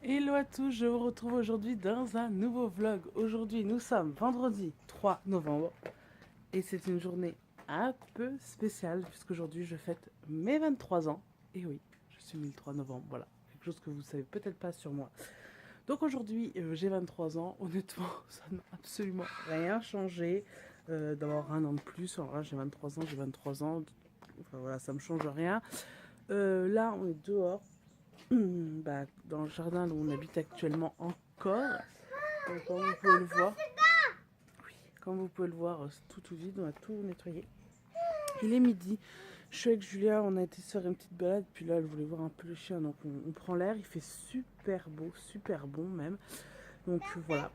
Hello à tous, je vous retrouve aujourd'hui dans un nouveau vlog. Aujourd'hui, nous sommes vendredi 3 novembre et c'est une journée un peu spéciale puisqu'aujourd'hui je fête mes 23 ans. Et oui, je suis née le 3 novembre, voilà, quelque chose que vous ne savez peut-être pas sur moi. Donc aujourd'hui, j'ai 23 ans. Honnêtement, ça n'a absolument rien changé d'avoir un an de plus. Alors là, j'ai 23 ans, j'ai 23 ans. Enfin voilà, ça me change rien. Là, on est dehors. Bah, dans le jardin où on habite actuellement encore. Comme vous pouvez le voir, oui, comme vous pouvez le voir, c'est tout vide, on a tout nettoyé. Il est midi, je suis avec Julia, on a été se faire une petite balade, puis là elle voulait voir un peu le chien, donc on prend l'air, il fait super beau, super bon même. Donc voilà.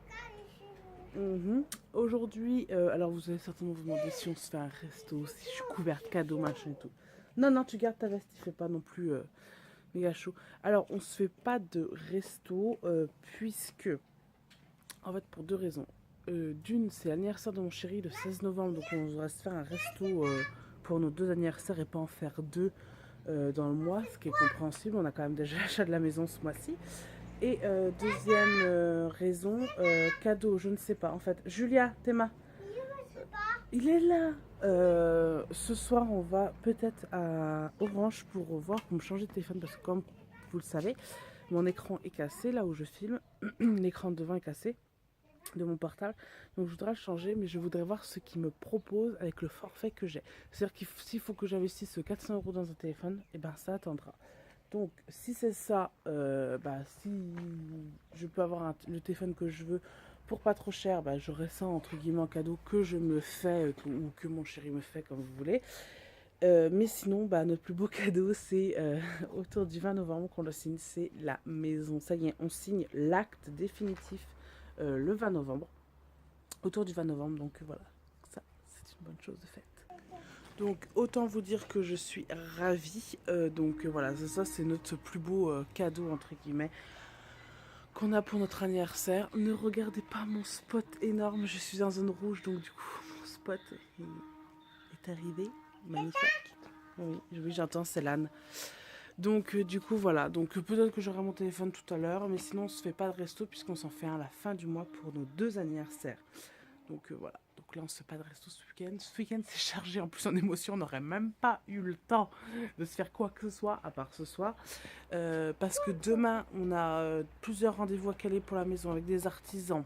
Aujourd'hui, alors vous allez certainement vous demander si on se fait un resto, si je suis couverte, cadeau, machin et tout. Non, non, tu gardes ta veste, il fait pas non plus méga chaud. Alors, on se fait pas de resto, puisque, en fait, pour deux raisons. D'une, c'est l'anniversaire de mon chéri le 16 novembre, donc on va se faire un resto pour nos deux anniversaires et pas en faire deux dans le mois, ce qui est compréhensible. On a quand même déjà l'achat de la maison ce mois-ci. Et deuxième raison, cadeau, je ne sais pas. En fait, Julia, Théma, il est là. Ce soir, on va peut-être à Orange pour voir, pour me changer de téléphone parce que comme vous le savez, mon écran est cassé là où je filme. L'écran de devant est cassé de mon portable. Donc je voudrais le changer, mais je voudrais voir ce qu'ils me proposent avec le forfait que j'ai. C'est-à-dire qu'il s'il faut que j'investisse 400 euros dans un téléphone, et ben ça attendra. Donc si c'est ça, bah, si je peux avoir le téléphone que je veux pour pas trop cher, bah, j'aurai ça entre guillemets en cadeau que je me fais ou que mon chéri me fait comme vous voulez. Mais sinon, bah, notre plus beau cadeau, c'est autour du 20 novembre qu'on le signe, c'est la maison. Ça y est, on signe l'acte définitif le 20 novembre, autour du 20 novembre, donc voilà, ça, c'est une bonne chose de faite. Donc autant vous dire que je suis ravie. Donc voilà, ça c'est notre plus beau cadeau entre guillemets qu'on a pour notre anniversaire. Ne regardez pas mon spot énorme, je suis en zone rouge donc du coup mon spot est arrivé, magnifique. Oui, oui j'entends, c'est l'âne. Donc du coup voilà, donc peut-être que j'aurai mon téléphone tout à l'heure, mais sinon on se fait pas de resto puisqu'on s'en fait un à la fin du mois pour nos deux anniversaires. Donc voilà. Donc là, on se fait pas de resto ce week-end. Ce week-end, c'est chargé en plus en émotion. On n'aurait même pas eu le temps de se faire quoi que ce soit, à part ce soir. Parce que demain, on a plusieurs rendez-vous à caler pour la maison avec des artisans.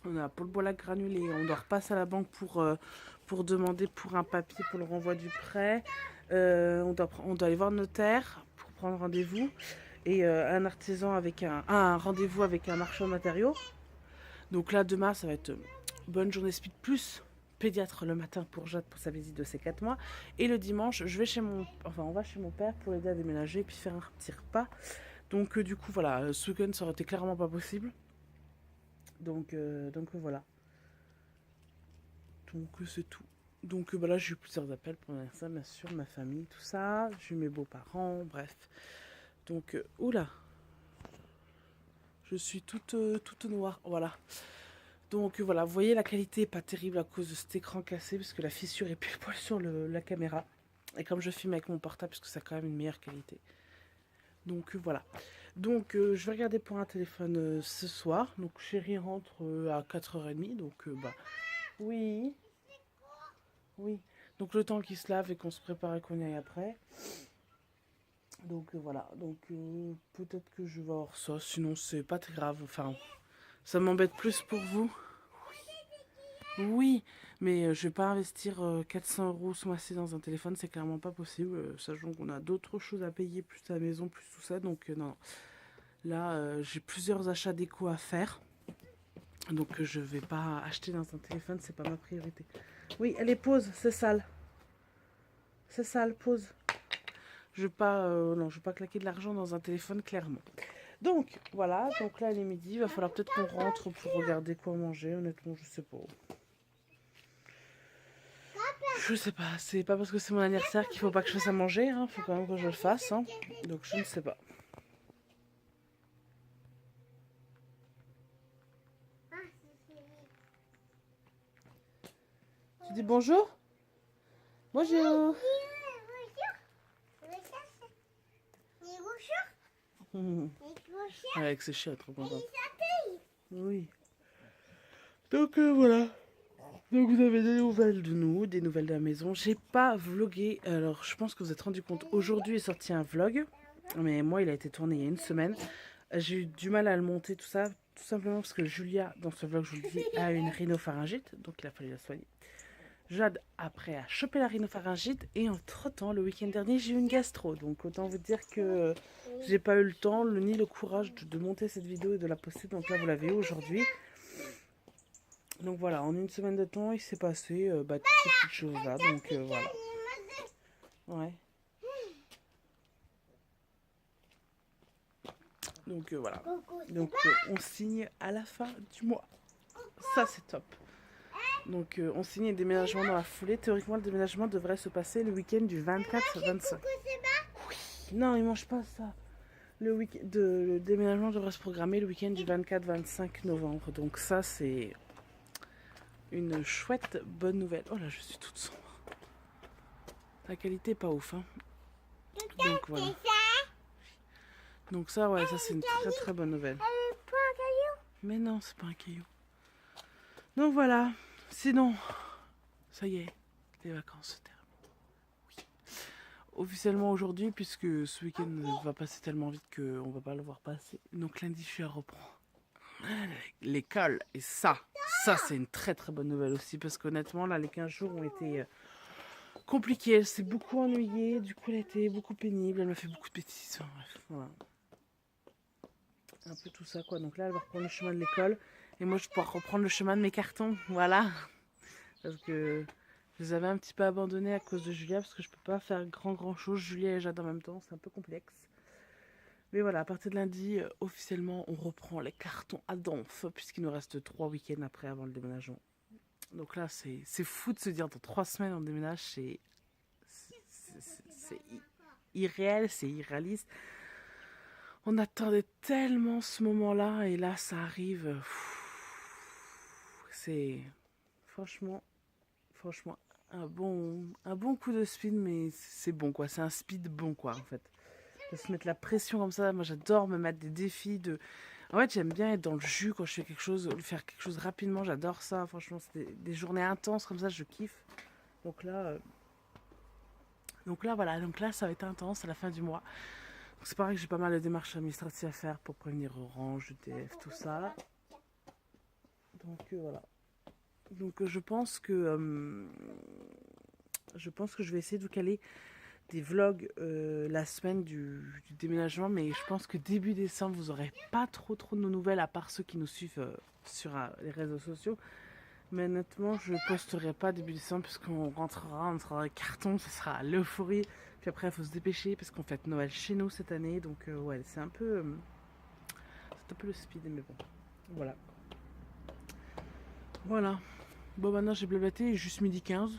On a Paul Bollac granulé. On doit repasser à la banque pour demander pour un papier pour le renvoi du prêt. On doit aller voir le notaire pour prendre rendez-vous. Et un artisan avec un rendez-vous avec un marchand de matériaux. Donc là, demain, ça va être bonne journée speed plus pédiatre le matin pour Jade pour sa visite de ses 4 mois. Et le dimanche, on va chez mon père pour l'aider à déménager et puis faire un petit repas. Donc du coup, voilà, ce week-end, ça aurait été clairement pas possible. Donc voilà. Donc c'est tout. Donc bah là, j'ai eu plusieurs appels pour ça, bien sûr, ma famille, tout ça. J'ai eu mes beaux-parents, bref. Donc, oula, je suis toute noire, voilà. Donc voilà, vous voyez, la qualité n'est pas terrible à cause de cet écran cassé, parce que la fissure est pile poil sur la caméra. Et comme je filme avec mon portable, parce que ça a quand même une meilleure qualité. Donc voilà. Donc je vais regarder pour un téléphone ce soir. Donc chérie rentre à 4h30. Donc bah oui, oui. Donc le temps qu'il se lave et qu'on se prépare et qu'on y aille après. Donc voilà. Donc peut-être que je vais avoir ça. Sinon c'est pas très grave. Enfin, ça m'embête plus pour vous. Oui, mais je vais pas investir 400 euros ce mois-ci dans un téléphone, c'est clairement pas possible, sachant qu'on a d'autres choses à payer, plus la maison, plus tout ça, donc non. Là, j'ai plusieurs achats déco à faire, donc je vais pas acheter dans un téléphone, c'est pas ma priorité. Oui, elle est pause, c'est sale, pause. Je vais pas, non, je vais pas claquer de l'argent dans un téléphone, clairement. Donc, voilà, donc là, il est midi, il va falloir peut-être qu'on rentre pour regarder quoi manger, honnêtement, je sais pas. Je sais pas, c'est pas parce que c'est mon anniversaire qu'il faut pas que je fasse à manger, hein. Faut quand même que je le fasse, hein. Donc je ne sais pas. Tu dis bonjour? Bonjour. Avec ses chiens, trop contente. Oui. Donc voilà. Donc vous avez des nouvelles de nous, des nouvelles de la maison. J'ai pas vlogué. Alors je pense que vous êtes rendu compte. Aujourd'hui est sorti un vlog. Mais moi il a été tourné il y a une semaine. J'ai eu du mal à le monter tout ça. Tout simplement parce que Julia, dans ce vlog, je vous le dis, a une rhinopharyngite. Donc il a fallu la soigner. Jade, après, a chopé la rhinopharyngite. Et entre-temps, le week-end dernier, j'ai eu une gastro. Donc autant vous dire que j'ai pas eu le temps, ni le courage de monter cette vidéo et de la poster. Donc là, vous l'avez eu aujourd'hui. Donc voilà, en une semaine de temps, il s'est passé toutes ces petites choses-là. Donc voilà. Ouais. Donc voilà. Donc on signe à la fin du mois. Ça, c'est top. Donc on signe un déménagement dans la foulée. Théoriquement, le déménagement devrait se passer le week-end du 24-25. Oui. Non, il mange pas ça. Le déménagement devrait se programmer le week-end du 24-25 novembre. Donc ça, c'est une chouette bonne nouvelle. Oh là, je suis toute sombre. La qualité est pas ouf, hein. Donc voilà. Donc ça, ouais, ça c'est une très très bonne nouvelle. Mais non, c'est pas un caillou. Donc voilà. Sinon, ça y est, les vacances se terminent. Oui. Officiellement aujourd'hui, puisque ce week-end va passer tellement vite qu'on va pas le voir passer. Donc lundi, je suis à reprendre l'école. Et ça c'est une très très bonne nouvelle aussi. Parce qu'honnêtement, là, les 15 jours ont été compliqués. Elle s'est beaucoup ennuyée. Du coup, elle a été beaucoup pénible. Elle m'a fait beaucoup de bêtises. Enfin, bref, voilà. Un peu tout ça, quoi. Donc là, elle va reprendre le chemin de l'école. Et moi, je vais pouvoir reprendre le chemin de mes cartons. Voilà. Parce que je les avais un petit peu abandonnés à cause de Julia. Parce que je peux pas faire grand chose. Julia et Jade en même temps. C'est un peu complexe. Mais voilà, à partir de lundi, officiellement, on reprend les cartons à Donf. Puisqu'il nous reste 3 week-ends après avant le déménagement. Donc là, c'est fou de se dire dans 3 semaines on déménage. C'est irréel, c'est irréaliste. On attendait tellement ce moment-là et là ça arrive. C'est franchement un bon coup de speed, mais c'est bon quoi. C'est un speed bon quoi en fait. De se mettre la pression comme ça. Moi j'adore me mettre des défis de. En fait j'aime bien être dans le jus quand je fais quelque chose, faire quelque chose rapidement. J'adore ça. Franchement c'est des journées intenses comme ça, je kiffe. Donc là voilà. Donc là ça va être intense à la fin du mois. C'est pareil que j'ai pas mal de démarches administratives à faire pour prévenir Orange, EDF, tout ça. Donc voilà. Donc je pense que je vais essayer de vous caler des vlogs la semaine du déménagement, mais je pense que début décembre vous aurez pas trop de nos nouvelles à part ceux qui nous suivent sur les réseaux sociaux. Mais honnêtement, je posterai pas début décembre puisqu'on rentrera, on sera carton, ce sera l'euphorie. Puis après, il faut se dépêcher parce qu'on fête Noël chez nous cette année. Donc ouais, c'est un peu le speed, mais bon, voilà. Voilà. Bon, maintenant j'ai blablaté, il est juste midi 15.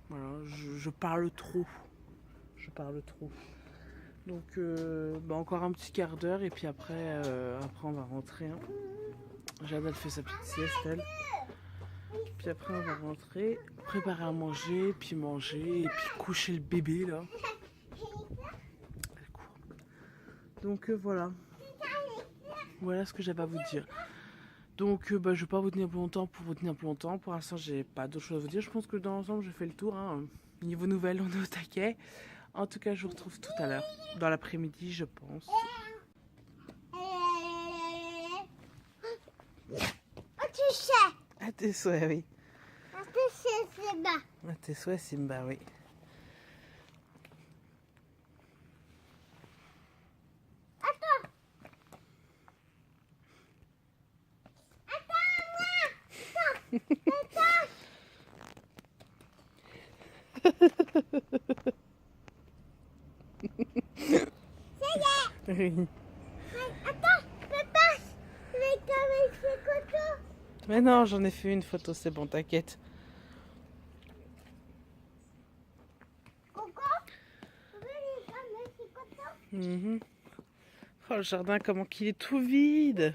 Voilà, je parle trop. Je parle trop. Donc encore un petit quart d'heure et puis après on va rentrer. Hein. Jade, elle fait sa petite sieste, elle. Puis après on va rentrer, préparer à manger, puis manger, et puis coucher le bébé là. Elle court. Donc voilà. Voilà ce que j'avais à vous dire. Donc je ne vais pas vous tenir plus longtemps pour vous tenir plus longtemps. Pour l'instant j'ai pas d'autre chose à vous dire. Je pense que dans l'ensemble j'ai fait le tour. Hein. Niveau nouvelles, on est au taquet. En tout cas je vous retrouve tout à l'heure. Dans l'après-midi je pense. À tes souhaits, oui. À tes souhaits, Simba, oui. Oui. Mais non, j'en ai fait une photo, c'est bon, t'inquiète. Mmh. Oh, le jardin, comment qu'il est tout vide.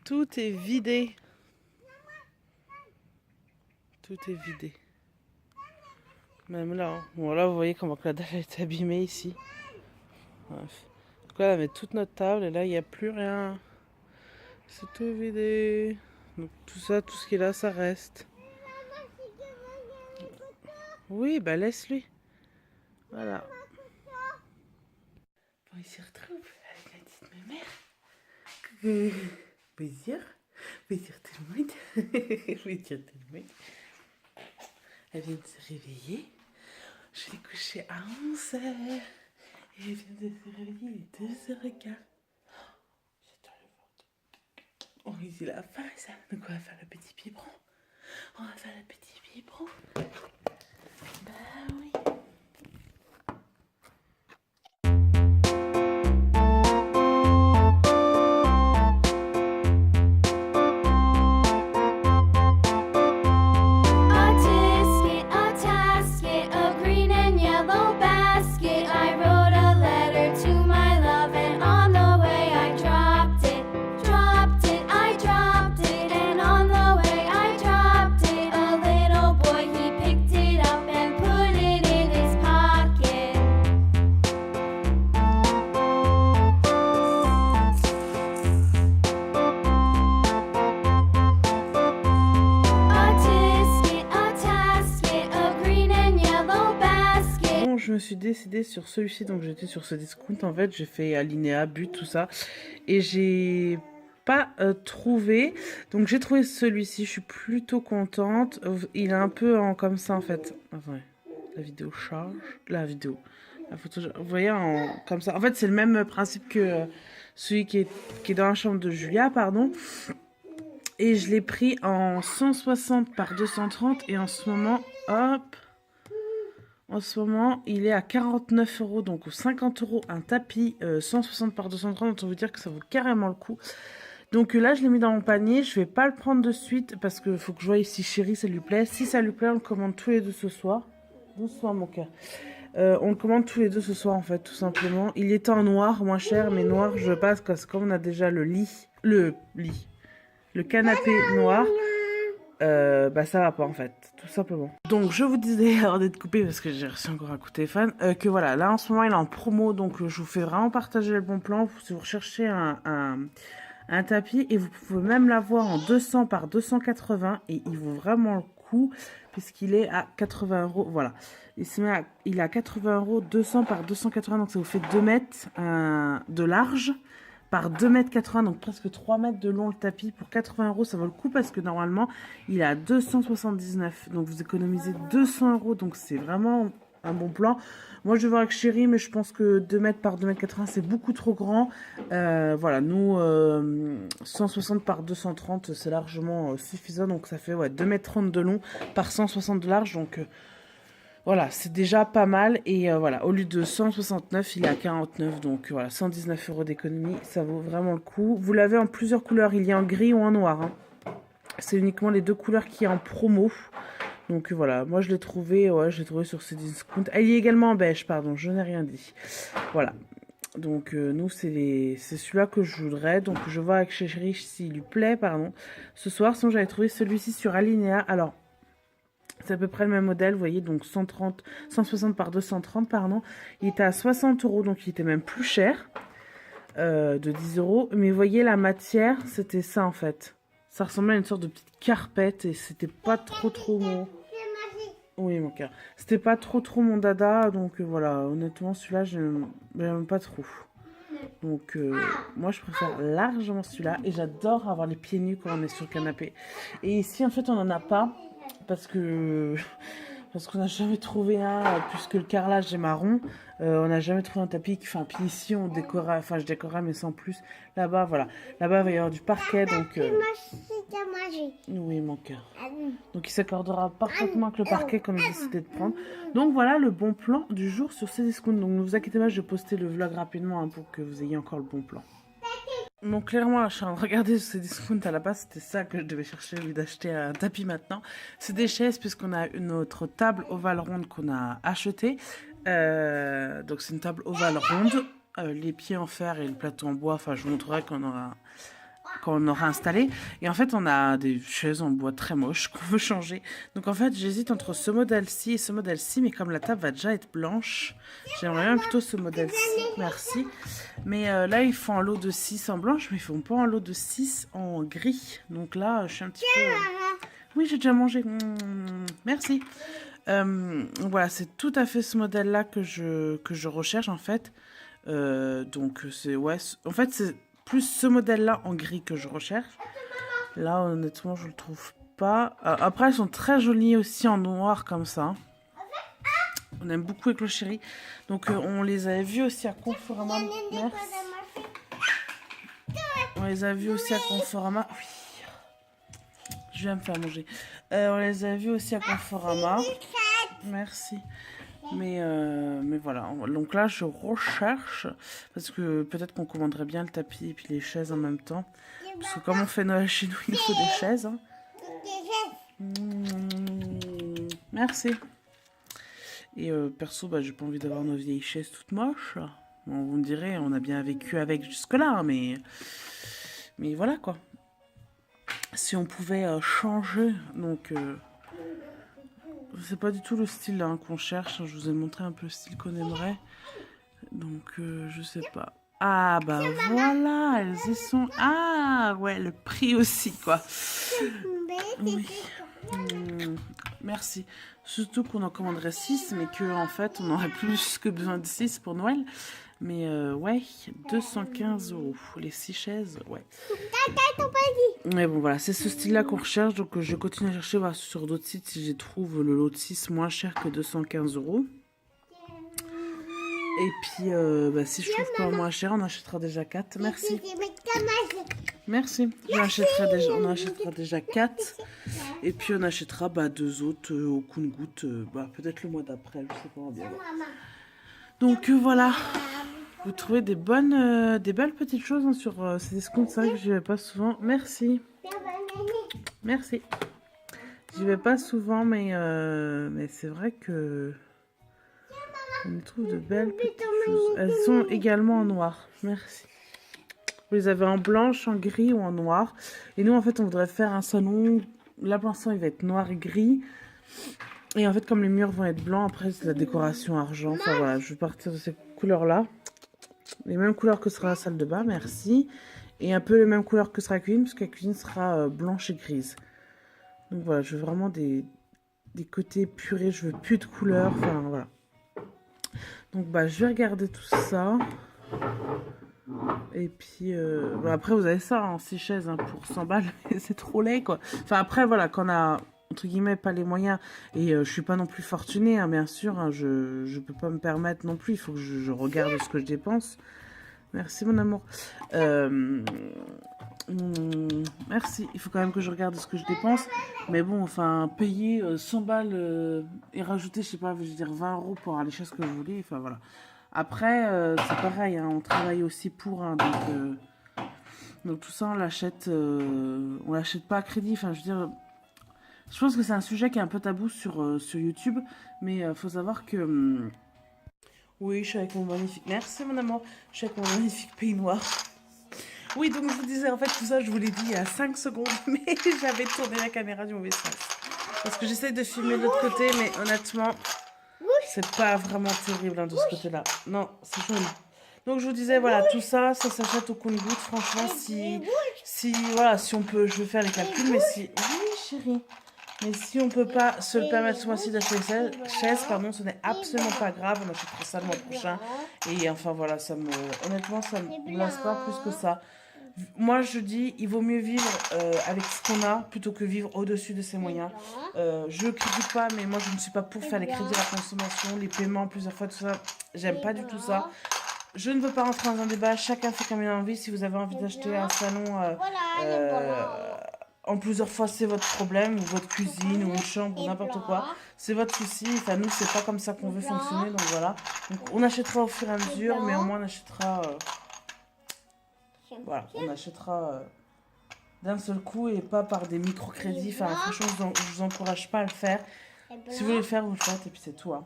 Tout est vidé. Tout est vidé. Même là, hein. Bon, là, vous voyez comment la dalle est abîmée ici. Bref. tout cas, on avait toute notre table et là, il n'y a plus rien. C'est tout vidé. Donc tout ça, tout ce qui est là, ça reste. Oui, bah laisse-lui. Voilà. Bon, il se retrouve avec la petite mémère. Bonjour. Bonjour tout le monde. Bonjour tout le monde. Elle vient de se réveiller. Je l'ai couchée à 11h. Et elle vient de se réveiller, il est 2h15. J'ai dans le ventre. On lui dit la fin, ça. Donc on va faire le petit biberon. On va faire le petit biberon. Bah oui. Je me suis décidée sur celui-ci, donc j'étais sur ce discount en fait, j'ai fait Alinéa, But, tout ça, et j'ai pas trouvé, donc j'ai trouvé celui-ci, je suis plutôt contente, il est un peu en comme ça en fait, attendez, la vidéo charge, la photo, vous voyez, comme ça, en fait c'est le même principe que celui qui est dans la chambre de Julia, pardon, et je l'ai pris en 160 par 230, et en ce moment, hop, en ce moment, il est à 49 €, donc 50 € un tapis 160 par 230, donc on veut dire que ça vaut carrément le coup. Donc là, je l'ai mis dans mon panier, je vais pas le prendre de suite parce qu'il faut que je voie si chérie ça lui plaît. Si ça lui plaît, on le commande tous les deux ce soir. Bonsoir mon cœur. On le commande tous les deux ce soir en fait, tout simplement. Il était en noir, moins cher, mais noir je passe parce que comme on a déjà le canapé noir. Bah ça va pas en fait, tout simplement. Donc je vous disais, avant d'être coupée parce que j'ai reçu encore un coup de téléphone, que voilà, là en ce moment il est en promo, donc je vous fais vraiment partager le bon plan. Si vous recherchez un tapis, et vous pouvez même l'avoir en 200 par 280 et il vaut vraiment le coup puisqu'il est à 80 €, voilà. Il est à 80 €, 200 par 280, donc ça vous fait 2 mètres de large par 2,80 m, donc presque 3 mètres de long le tapis. Pour 80 €, ça vaut le coup parce que normalement, il est à 279. Donc vous économisez 200 €, donc c'est vraiment un bon plan. Moi, je vais voir avec chérie, mais je pense que 2 mètres par 2,80 m, c'est beaucoup trop grand. Voilà, nous, 160 par 230, c'est largement suffisant. Donc ça fait 2,30 m de long par 160 de large, donc... Voilà, c'est déjà pas mal. Et voilà, au lieu de 169, il est à 49. Donc voilà, 119 € d'économie. Ça vaut vraiment le coup. Vous l'avez en plusieurs couleurs. Il y a en gris ou en noir. Hein. C'est uniquement les deux couleurs qui est en promo. Donc voilà, moi je l'ai trouvé, sur ces discounts. Il est également en beige, pardon, je n'ai rien dit. Voilà. Donc nous, c'est celui-là que je voudrais. Donc je vois avec chérie s'il lui plaît, pardon. Ce soir, sinon j'avais trouvé celui-ci sur Alinéa. Alors... c'est à peu près le même modèle, vous voyez, donc 160 par 230, pardon. Il était à 60 €, donc il était même plus cher, de 10 €. Mais vous voyez, la matière, c'était ça, en fait. Ça ressemblait à une sorte de petite carpette et c'était pas trop mon... Oui, mon cœur. C'était pas trop mon dada, donc voilà, honnêtement, celui-là, j'aime pas trop. Donc, moi, je préfère largement celui-là et j'adore avoir les pieds nus quand on est sur le canapé. Et ici, en fait, on n'en a pas. Parce qu'on n'a jamais trouvé un, puisque le carrelage est marron, on n'a jamais trouvé un tapis qui fait un pied ici, on décorait, enfin je décorais mais sans plus. Là-bas, voilà, là-bas il va y avoir du parquet, donc... Oui, mon cœur. Donc il s'accordera parfaitement avec le parquet qu'on a décidé de prendre. Donc voilà le bon plan du jour sur ces discounts. Donc ne vous inquiétez pas, je vais poster le vlog rapidement hein, pour que vous ayez encore le bon plan. Donc clairement, je suis en train de regarder ces discounts à la base, c'était ça que je devais chercher au lieu d'acheter un tapis maintenant. C'est des chaises puisqu'on a notre table ovale ronde qu'on a achetée. Donc c'est une table ovale ronde, les pieds en fer et le plateau en bois. Enfin, je vous montrerai quand quand on aura installé. Et en fait, on a des chaises en bois très moches qu'on veut changer. Donc en fait, j'hésite entre ce modèle-ci et ce modèle-ci, mais comme la table va déjà être blanche, j'aimerais bien plutôt ce modèle-ci. Merci. Mais là, ils font un lot de 6 en blanche, mais ils font pas un lot de 6 en gris. Donc là, je suis un petit peu... Oui, j'ai déjà mangé. Merci. Voilà, c'est tout à fait ce modèle-là que je recherche en fait. Donc c'est ouais, en fait c'est plus ce modèle-là en gris que je recherche. Là honnêtement je le trouve pas. Après elles sont très jolies aussi en noir comme ça. On aime beaucoup avec le chéri. Donc on les avait vues aussi à Conforama. Merci. On les a vues aussi à Conforama. Oui. Je viens me faire manger. On les a vues aussi à Conforama. Merci. Mais voilà. Donc là, je recherche. Parce que peut-être qu'on commanderait bien le tapis et puis les chaises en même temps. Parce que comme on fait Noël chez nous, il nous faut des chaises. Hein. Merci. Et perso, j'ai pas envie d'avoir nos vieilles chaises toutes moches. Bon, vous me direz, on a bien vécu avec jusque-là. Hein, mais voilà quoi. Si on pouvait changer, donc c'est pas du tout le style hein, qu'on cherche. Je vous ai montré un peu le style qu'on aimerait. Donc je sais pas. Ah bah voilà, elles y sont. Ah ouais, le prix aussi quoi. Oui. Merci. Surtout qu'on en commanderait 6, mais qu'en fait on aurait plus que besoin de 6 pour Noël. Mais ouais, 215 € les 6 chaises, ouais. Mais bon voilà, c'est ce style-là qu'on recherche, donc je continue à chercher voilà, sur d'autres sites si j'y trouve le lot de 6 moins cher que 215 €. Et puis si je trouve pas moins cher, on achètera déjà 4. Merci. Merci. On achètera déjà 4. Et puis on achètera 2 autres au compte-gouttes, peut-être le mois d'après, je sais pas, on verra. Donc voilà. Vous trouvez des belles petites choses hein, sur ces discounts, c'est vrai que j'y vais pas souvent. Merci. Merci. J'y vais pas souvent, mais c'est vrai que on y trouve de belles petites choses. Elles sont également en noir. Merci. Vous les avez en blanche, en gris ou en noir. Et nous, en fait, on voudrait faire un salon. Là, pour l'instant, il va être noir et gris. Et en fait, comme les murs vont être blancs, après, c'est la décoration argent. Enfin, voilà, je vais partir de ces couleurs-là. Les mêmes couleurs que sera la salle de bain, merci. Et un peu les mêmes couleurs que sera la cuisine, puisque la cuisine sera blanche et grise. Donc voilà, je veux vraiment des côtés purés, je veux plus de couleurs, enfin voilà. Donc je vais regarder tout ça. Et puis, après vous avez ça en 6 chaises hein, pour 100 balles, c'est trop laid quoi. Enfin après voilà, quand on a entre guillemets pas les moyens et je suis pas non plus fortunée hein, bien sûr hein, je peux pas me permettre non plus, il faut que je regarde ce que je dépense. Merci mon amour. Merci, il faut quand même que je regarde ce que je dépense, mais bon enfin payer 100 balles et rajouter je sais pas, je veux dire 20 € pour avoir les choses que je voulais, enfin voilà. Après c'est pareil hein, on travaille aussi pour hein, donc tout ça on l'achète pas à crédit, enfin je veux dire. Je pense que c'est un sujet qui est un peu tabou sur YouTube, mais faut savoir que... Oui, je suis avec mon magnifique... Merci mon amour. Je suis avec mon magnifique pays noir. Oui, donc je vous disais, en fait, tout ça, je vous l'ai dit il y a 5 secondes, mais j'avais tourné la caméra du mauvais sens. Parce que j'essaie de filmer de l'autre côté, mais honnêtement, c'est pas vraiment terrible hein, de ce côté-là. Non, c'est joli. Donc je vous disais, voilà, tout ça, ça s'achète au compte-gouttes. Franchement, si on peut, je vais faire les calculs, mais si... Oui, chérie. Mais si on peut pas se le permettre ce mois-ci d'acheter ces chaises, pardon, ce n'est absolument pas grave. On achètera ça le mois prochain. Et enfin voilà, honnêtement, ça me lasse pas plus que ça. Moi, je dis, il vaut mieux vivre avec ce qu'on a plutôt que vivre au-dessus de ses moyens. Je critique pas, mais moi, je ne suis pas pour faire les crédits à la consommation, les paiements plusieurs fois, tout ça. J'aime pas du tout ça. Je ne veux pas rentrer dans un débat. Chacun fait comme il a envie. Si vous avez envie d'acheter un salon en plusieurs fois, c'est votre problème, ou votre cuisine, ou une chambre, ou n'importe quoi. C'est votre souci. Enfin, nous, c'est pas comme ça qu'on veut fonctionner, donc voilà. Donc, on achètera au fur et à mesure, mais au moins, on achètera... voilà, on achètera d'un seul coup et pas par des microcrédits. Enfin, franchement, je vous encourage pas à le faire. Si vous voulez le faire, vous le faites, et puis c'est tout. Hein.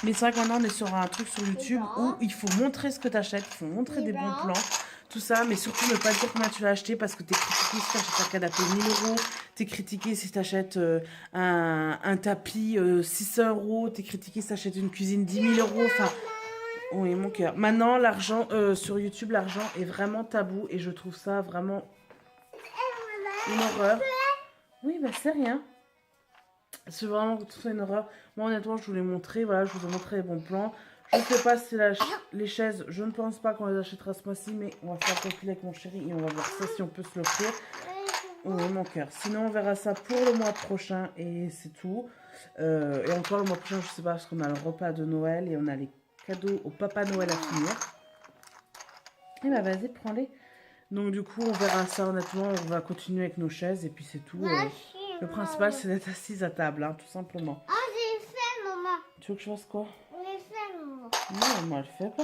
Mais c'est vrai que maintenant, on est sur un truc sur YouTube où il faut montrer ce que tu achètes, il faut montrer des bons plans. tout ça, mais surtout ne pas dire combien tu vas acheter parce que t'es critiqué si t'achètes un canapé 1000 euros, t'es critiqué si t'achètes un tapis 600 euros, t'es critiqué si t'achètes une cuisine 10 000 euros, enfin, oui, mon cœur. Maintenant, l'argent, sur YouTube, l'argent est vraiment tabou et je trouve ça vraiment une horreur. Oui, bah c'est rien. C'est vraiment tout ça une horreur. Moi, honnêtement, je voulais montrer, voilà, je vous ai montré les bons plans. Je ne sais pas si les chaises, je ne pense pas qu'on les achètera ce mois-ci, mais on va faire un calcul avec mon chéri et on va voir ça si on peut se l'offrir. Oui, mon cœur. Sinon, on verra ça pour le mois prochain et c'est tout. Et encore le mois prochain, je sais pas, parce qu'on a le repas de Noël et on a les cadeaux au Papa Noël à finir. Et bah, vas-y, prends-les. Donc, du coup, on verra ça honnêtement. On va continuer avec nos chaises et puis c'est tout. Le principal, c'est d'être assise à table, hein, tout simplement. Ah, j'ai fait, maman. Tu veux que je fasse quoi? J'ai fait, maman. Non, moi, elle fait pas.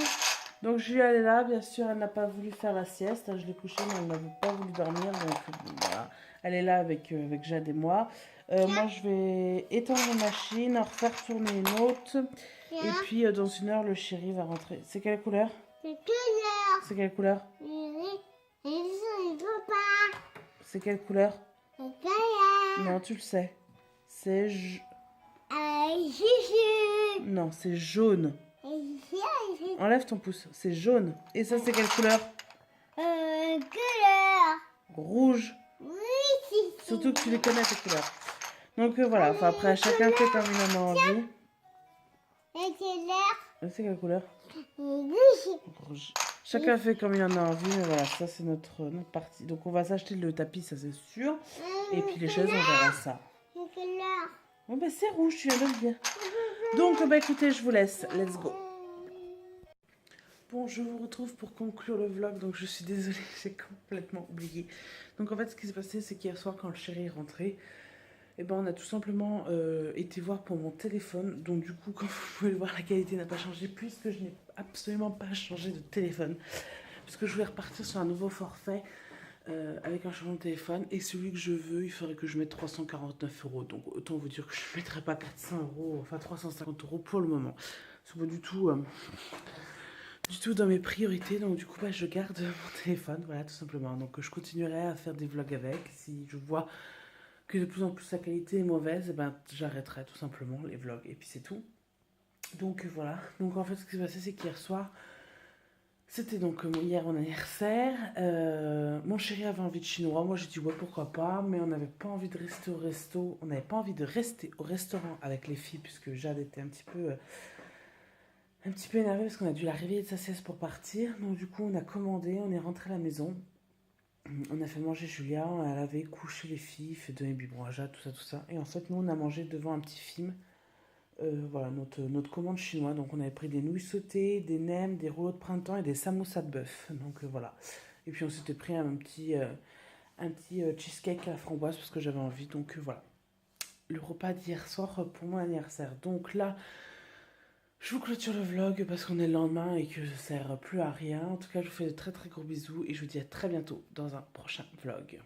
Donc, Julie, elle est là. Bien sûr, elle n'a pas voulu faire la sieste. Je l'ai couchée, mais elle n'a pas voulu dormir. Donc, voilà. Elle est là avec Jade et moi. Moi, je vais éteindre la machine, en refaire tourner une autre. Et puis, dans une heure, le chéri va rentrer. C'est quelle couleur? C'est couleur. C'est quelle couleur? Il veut pas. C'est quelle couleur? C'est couleur. Non, tu le sais. C'est... Juju. Non, c'est jaune. Juju. Enlève ton pouce. C'est jaune. Et ça, c'est quelle couleur? Couleur. Rouge. Oui, si. Surtout que tu les connais, ces couleurs. Donc voilà, enfin, après, chacun fait comme il en a envie. Et couleur. C'est quelle couleur? Rouge. Rouge. Chacun fait comme il en a envie, mais voilà, ça c'est notre partie. Donc on va s'acheter le tapis, ça c'est sûr. Et puis les chaises, on verra ça. Couleur. Bon ben c'est rouge, tu viens de le dire. Donc bah écoutez, je vous laisse, let's go. Bon, je vous retrouve pour conclure le vlog, donc je suis désolée, j'ai complètement oublié. Donc en fait, ce qui s'est passé, c'est qu'hier soir, quand le chéri est rentré, eh ben, on a tout simplement été voir pour mon téléphone. Donc du coup, comme vous pouvez le voir, la qualité n'a pas changé, puisque je n'ai absolument pas changé de téléphone. Parce que je voulais repartir sur un nouveau forfait avec un changement de téléphone. Et celui que je veux, il faudrait que je mette 349 euros. Donc autant vous dire que je ne mettrai pas 400 euros, enfin 350 euros pour le moment. C'est pas du tout dans mes priorités. Donc du coup, bah, je garde mon téléphone, voilà, tout simplement. Donc je continuerai à faire des vlogs avec. Si je vois que de plus en plus la qualité est mauvaise, et ben, j'arrêterai tout simplement les vlogs. Et puis c'est tout. Donc voilà. Donc en fait, ce qui s'est passé, c'est qu'hier soir, c'était donc hier mon anniversaire. Mon chéri avait envie de chinois. Moi j'ai dit ouais, pourquoi pas. Mais on n'avait pas envie de rester au resto. On n'avait pas envie de rester au restaurant avec les filles, puisque Jade était un petit peu énervée parce qu'on a dû la réveiller de sa sieste pour partir. Donc du coup, on a commandé, on est rentré à la maison. On a fait manger Julia, elle avait couché les filles, fait donner biberon à Jade, tout ça. Et en fait, nous, on a mangé devant un petit film. Voilà, notre commande chinoise. Donc, on avait pris des nouilles sautées, des nems, des rouleaux de printemps et des samoussas de bœuf. Donc, voilà. Et puis, on s'était pris un petit cheesecake à la framboise parce que j'avais envie. Donc, voilà. Le repas d'hier soir pour mon anniversaire. Donc là, je vous clôture le vlog parce qu'on est le lendemain et que ça sert plus à rien. En tout cas, je vous fais de très très gros bisous et je vous dis à très bientôt dans un prochain vlog.